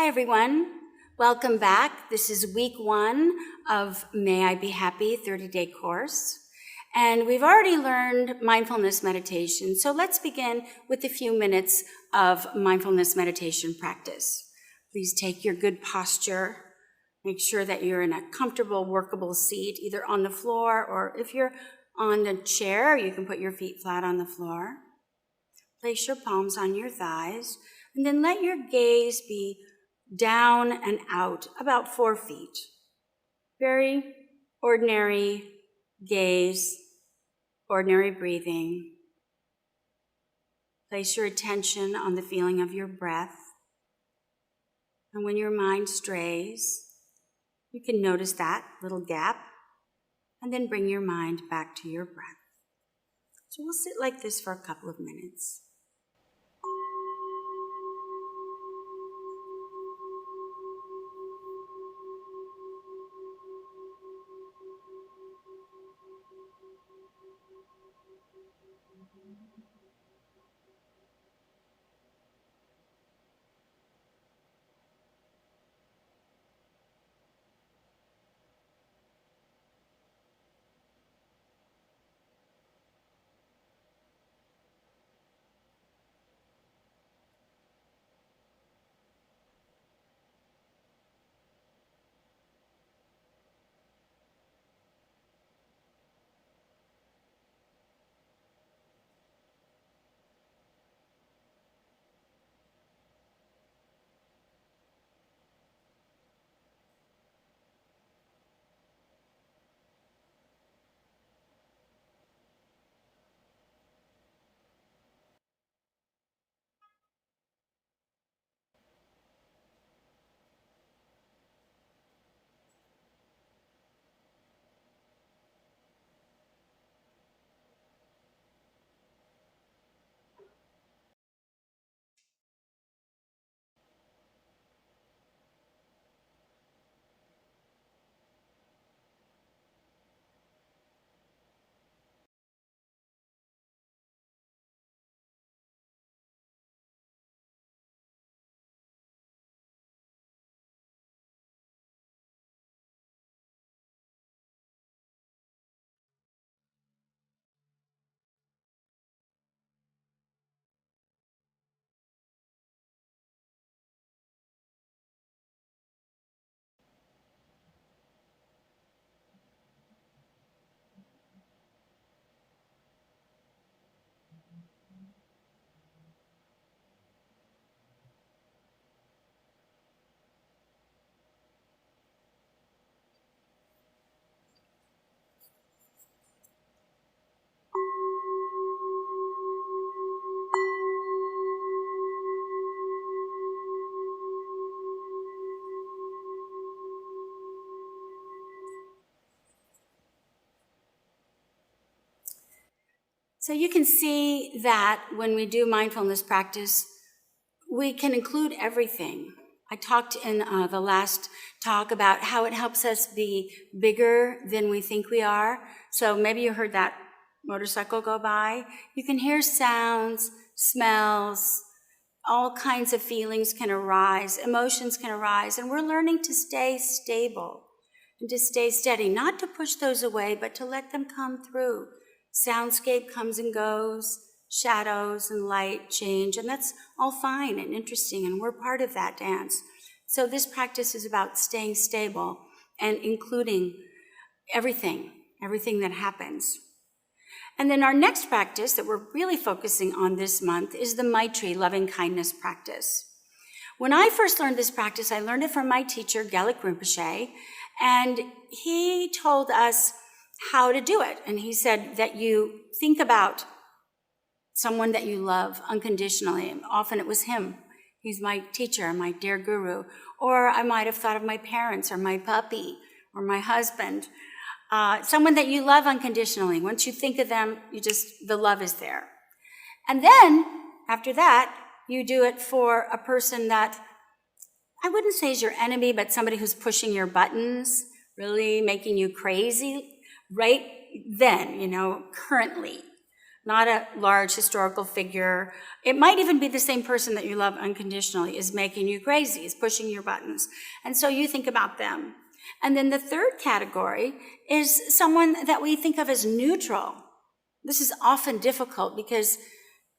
Hi, everyone. Welcome back. This is week 1 of May I Be Happy 30-day course. And we've already learned mindfulness meditation. So let's begin with a few minutes of mindfulness meditation practice. Please take your good posture. Make sure that you're in a comfortable, workable seat, either on the floor or if you're on the chair, you can put your feet flat on the floor. Place your palms on your thighs, and then let your gaze be down and out about 4 feet. Very ordinary gaze, ordinary breathing. Place your attention on the feeling of your breath. And when your mind strays, you can notice that little gap, and then bring your mind back to your breath. So we'll sit like this for a couple of minutes. So you can see that when we do mindfulness practice, we can include everything. I talked in the last talk about how it helps us be bigger than we think we are. So maybe you heard that motorcycle go by. You can hear sounds, smells, all kinds of feelings can arise, emotions can arise, and we're learning to stay stable and to stay steady, not to push those away, but to let them come through. Soundscape comes and goes, shadows and light change, and that's all fine and interesting, and we're part of that dance. So this practice is about staying stable and including everything that happens. And then our next practice that we're really focusing on this month is the Maitri, loving kindness practice. When I first learned this practice, I learned it from my teacher, Gelek Rinpoche, and he told us how to do it. And he said that you think about someone that you love unconditionally. And often it was him. He's my teacher, my dear guru. Or I might have thought of my parents or my puppy or my husband. Someone that you love unconditionally. Once you think of them, the love is there. And then, after that, you do it for a person that I wouldn't say is your enemy, but somebody who's pushing your buttons, really making you crazy right then, currently. not a large historical figure. It might even be the same person that you love unconditionally is making you crazy, is pushing your buttons. And so you think about them. And then the third category is someone that we think of as neutral. This is often difficult because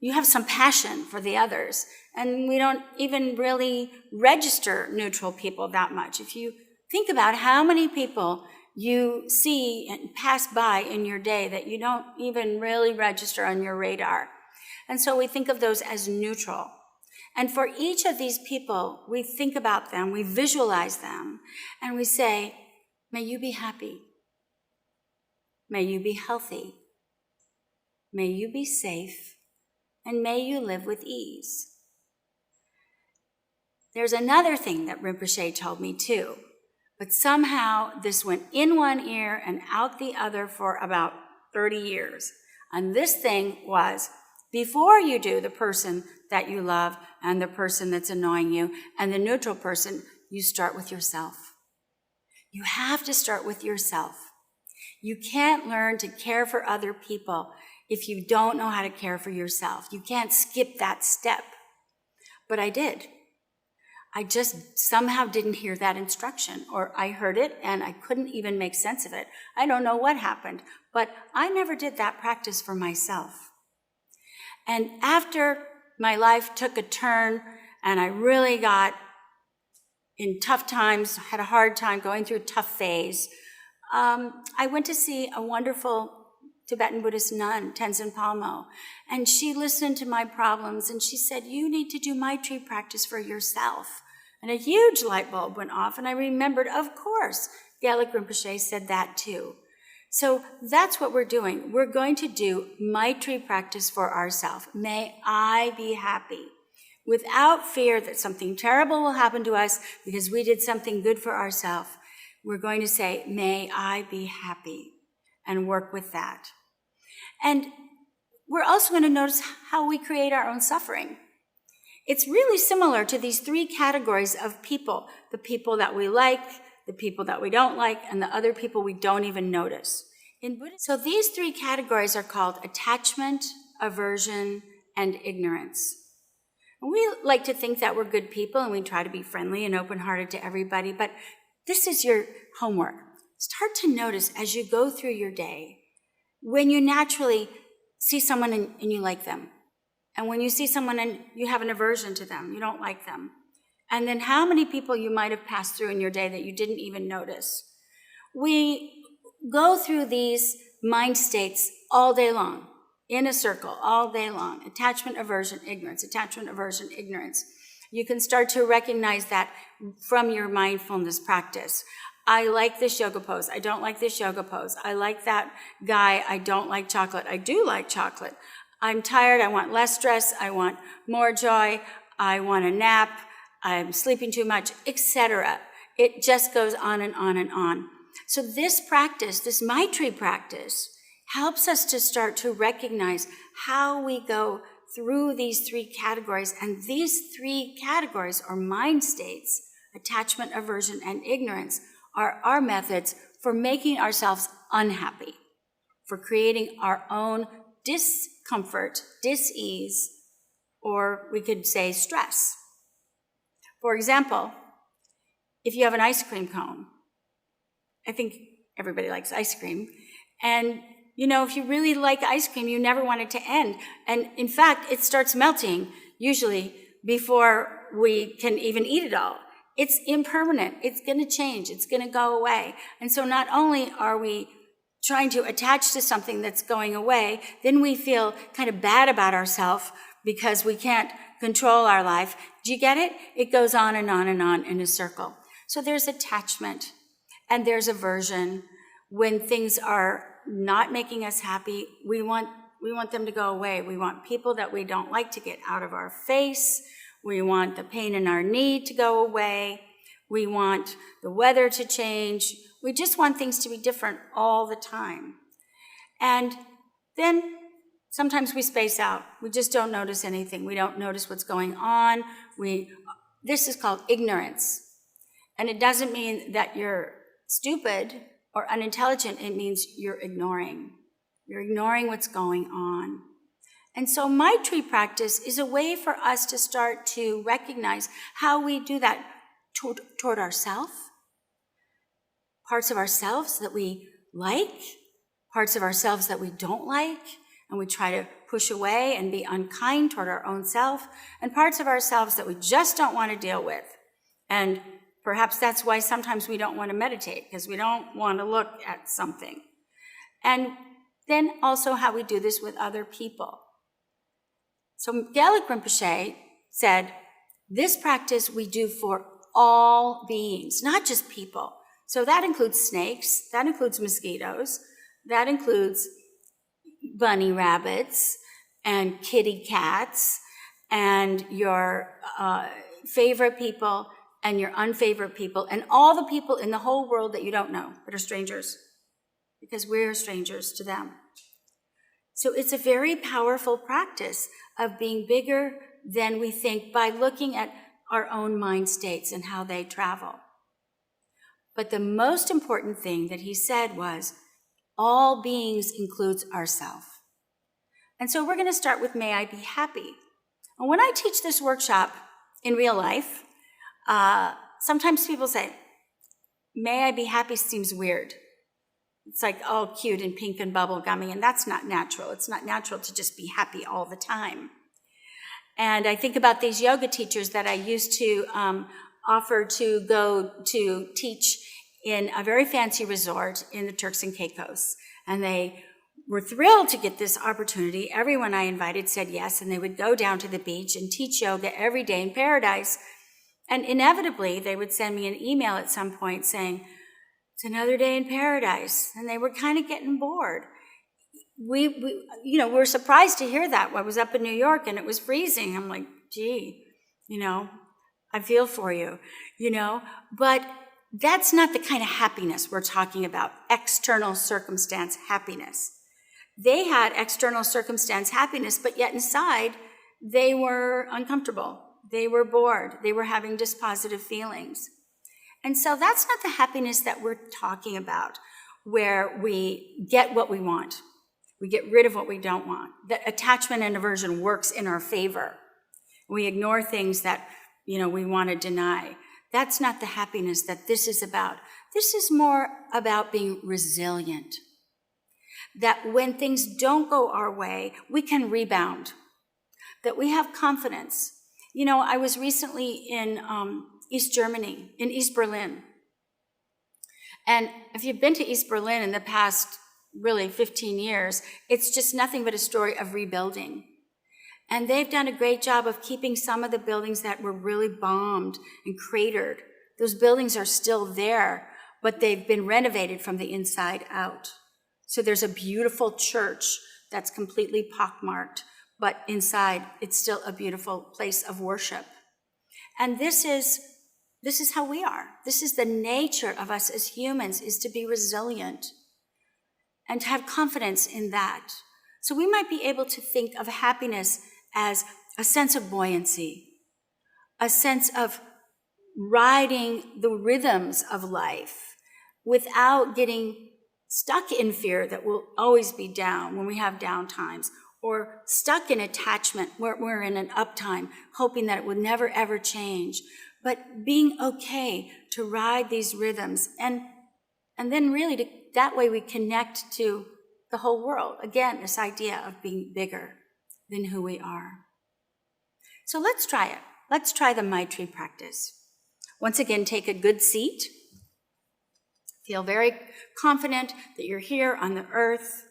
you have some passion for the others, and we don't even really register neutral people that much. If you think about how many people you see and pass by in your day that you don't even really register on your radar. And so we think of those as neutral. And for each of these people, we think about them, we visualize them, and we say, may you be happy. May you be healthy. May you be safe. And may you live with ease. There's another thing that Rinpoche told me too. But somehow this went in one ear and out the other for about 30 years. And this thing was, before you do the person that you love and the person that's annoying you and the neutral person, you start with yourself. You have to start with yourself. You can't learn to care for other people if you don't know how to care for yourself. You can't skip that step. But I did. I just somehow didn't hear that instruction, or I heard it and I couldn't even make sense of it. I don't know what happened, but I never did that practice for myself. And after my life took a turn and I really got in tough times, had a hard time going through a tough phase, I went to see a wonderful Tibetan Buddhist nun, Tenzin Palmo, and she listened to my problems and she said, you need to do Maitri practice for yourself. And a huge light bulb went off, and I remembered, of course, Gelek Rinpoche said that too. So that's what we're doing. We're going to do Maitri practice for ourselves. May I be happy, without fear that something terrible will happen to us because we did something good for ourselves. We're going to say, may I be happy, and work with that. And we're also going to notice how we create our own suffering. It's really similar to these three categories of people: the people that we like, the people that we don't like, and the other people we don't even notice. In Buddhism, so these three categories are called attachment, aversion, and ignorance. And we like to think that we're good people and we try to be friendly and open-hearted to everybody, but this is your homework. Start to notice as you go through your day, when you naturally see someone and you like them, and when you see someone and you have an aversion to them, you don't like them, and then how many people you might have passed through in your day that you didn't even notice. We go through these mind states all day long, in a circle, all day long. Attachment, aversion, ignorance, attachment, aversion, ignorance. You can start to recognize that from your mindfulness practice. I like this yoga pose. I don't like this yoga pose. I like that guy. I don't like chocolate. I do like chocolate. I'm tired. I want less stress. I want more joy. I want a nap. I'm sleeping too much, etc. It just goes on and on and on. So this practice, this Maitri practice, helps us to start to recognize how we go through these three categories. And these three categories, or mind states, attachment, aversion, and ignorance, are our methods for making ourselves unhappy, for creating our own discomfort, dis-ease, or we could say stress. For example, if you have an ice cream cone, I think everybody likes ice cream, and if you really like ice cream, you never want it to end. And in fact, it starts melting usually before we can even eat it all. It's impermanent. It's going to change. It's going to go away. And so not only are we trying to attach to something that's going away, then we feel kind of bad about ourselves because we can't control our life. Do you get it? It goes on and on and on in a circle. So there's attachment and there's aversion. When things are not making us happy, we want them to go away. We want people that we don't like to get out of our face. We want the pain in our knee to go away. We want the weather to change. We just want things to be different all the time. And then sometimes we space out. We just don't notice anything. We don't notice what's going on. This is called ignorance. And it doesn't mean that you're stupid or unintelligent. It means you're ignoring. You're ignoring what's going on. And so Maitri practice is a way for us to start to recognize how we do that toward ourselves, parts of ourselves that we like, parts of ourselves that we don't like, and we try to push away and be unkind toward our own self, and parts of ourselves that we just don't want to deal with. And perhaps that's why sometimes we don't want to meditate, because we don't want to look at something. And then also how we do this with other people. So Gelug Rinpoche said, this practice we do for all beings, not just people. So that includes snakes, that includes mosquitoes, that includes bunny rabbits and kitty cats and your favorite people and your unfavorite people and all the people in the whole world that you don't know, that are strangers, because we're strangers to them. So it's a very powerful practice of being bigger than we think by looking at our own mind states and how they travel. But the most important thing that he said was, all beings includes ourself. And so we're going to start with May I Be Happy. And when I teach this workshop in real life, sometimes people say, May I Be Happy seems weird. It's like all cute and pink and bubblegummy, and that's not natural. It's not natural to just be happy all the time. And I think about these yoga teachers that I used to offer to go to teach in a very fancy resort in the Turks and Caicos. And they were thrilled to get this opportunity. Everyone I invited said yes, and they would go down to the beach and teach yoga every day in paradise. And inevitably, they would send me an email at some point saying, it's another day in paradise. And they were kind of getting bored. We were surprised to hear that. I was up in New York and it was freezing. I'm like, gee, I feel for you, but that's not the kind of happiness we're talking about, external circumstance happiness. They had external circumstance happiness, but yet inside they were uncomfortable. They were bored. They were having dispositive feelings. And so that's not the happiness that we're talking about, where we get what we want. We get rid of what we don't want. That attachment and aversion works in our favor. We ignore things that, we want to deny. That's not the happiness that this is about. This is more about being resilient. That when things don't go our way, we can rebound. That we have confidence. I was recently in East Germany, in East Berlin. And if you've been to East Berlin in the past, really 15 years, it's just nothing but a story of rebuilding. And they've done a great job of keeping some of the buildings that were really bombed and cratered. Those buildings are still there, but they've been renovated from the inside out. So there's a beautiful church that's completely pockmarked, but inside it's still a beautiful place of worship. And this is how we are. This is the nature of us as humans, is to be resilient and to have confidence in that. So we might be able to think of happiness as a sense of buoyancy, a sense of riding the rhythms of life without getting stuck in fear that we'll always be down when we have down times, or stuck in attachment where we're in an uptime, hoping that it would never ever change, but being okay to ride these rhythms. And then really that way we connect to the whole world. Again, this idea of being bigger than who we are. So let's try it. Let's try the Maitri practice. Once again, take a good seat. Feel very confident that you're here on the earth,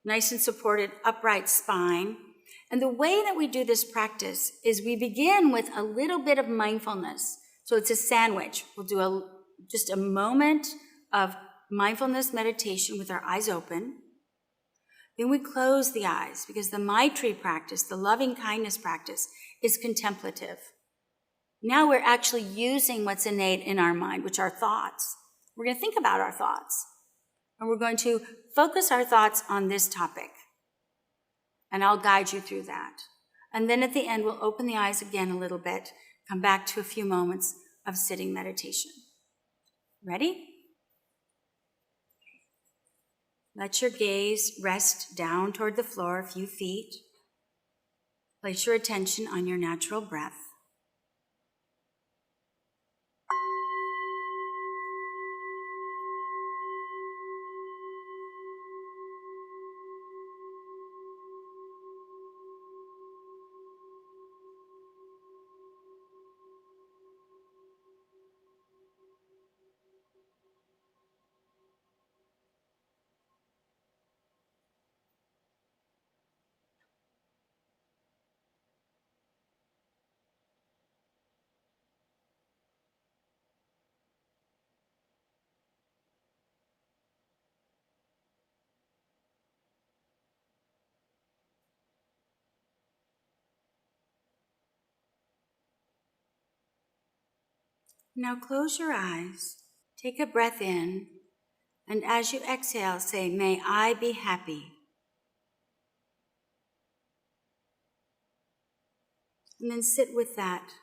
nice and supported, upright spine. And the way that we do this practice is we begin with a little bit of mindfulness. So it's a sandwich. We'll do just a moment of mindfulness meditation with our eyes open. Then we close the eyes, because the Maitri practice, the loving kindness practice, is contemplative. Now we're actually using what's innate in our mind, which are thoughts. We're going to think about our thoughts, and we're going to focus our thoughts on this topic. And I'll guide you through that. And then at the end, we'll open the eyes again a little bit, come back to a few moments of sitting meditation. Ready? Let your gaze rest down toward the floor a few feet. Place your attention on your natural breath. Now close your eyes, take a breath in, and as you exhale, say, "May I be happy." And then sit with that.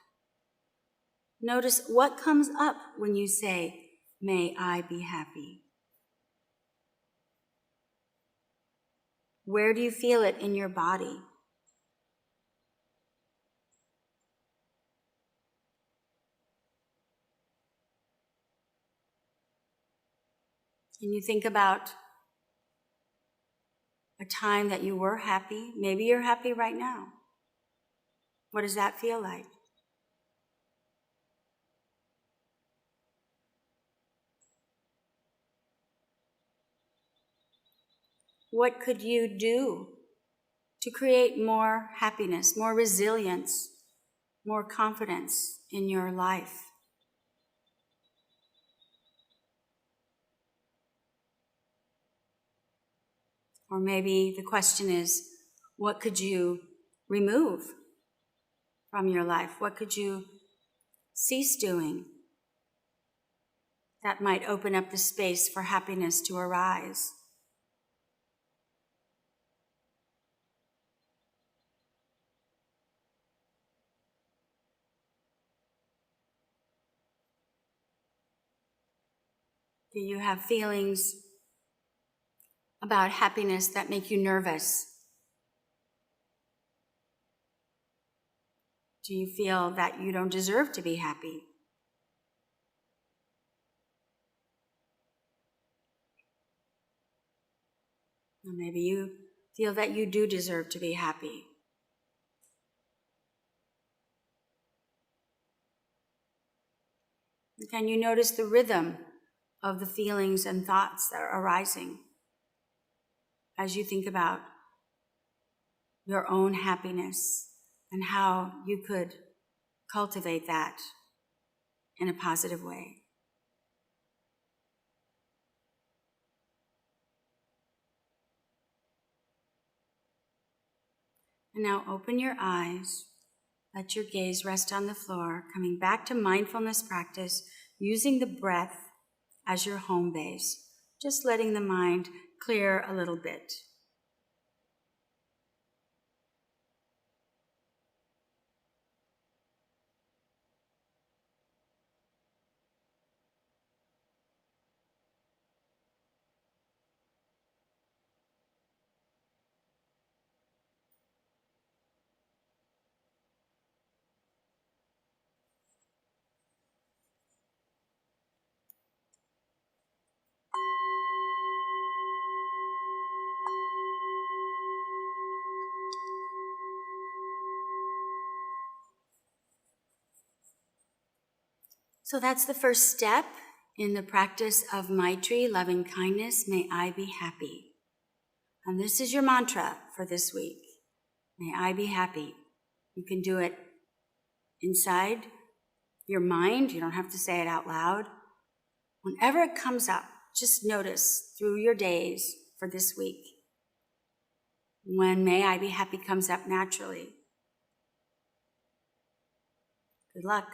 Notice what comes up when you say, "May I be happy." Where do you feel it in your body? Can you think about a time that you were happy? Maybe you're happy right now. What does that feel like? What could you do to create more happiness, more resilience, more confidence in your life? Or maybe the question is, what could you remove from your life? What could you cease doing that might open up the space for happiness to arise? Do you have feelings about happiness that make you nervous? Do you feel that you don't deserve to be happy? Or maybe you feel that you do deserve to be happy. Can you notice the rhythm of the feelings and thoughts that are arising as you think about your own happiness and how you could cultivate that in a positive way? And now open your eyes. Let your gaze rest on the floor, coming back to mindfulness practice, using the breath as your home base, just letting the mind clear a little bit. So that's the first step in the practice of Maitri, loving kindness. May I be happy. And this is your mantra for this week. May I be happy. You can do it inside your mind. You don't have to say it out loud. Whenever it comes up, just notice through your days for this week when may I be happy comes up naturally. Good luck.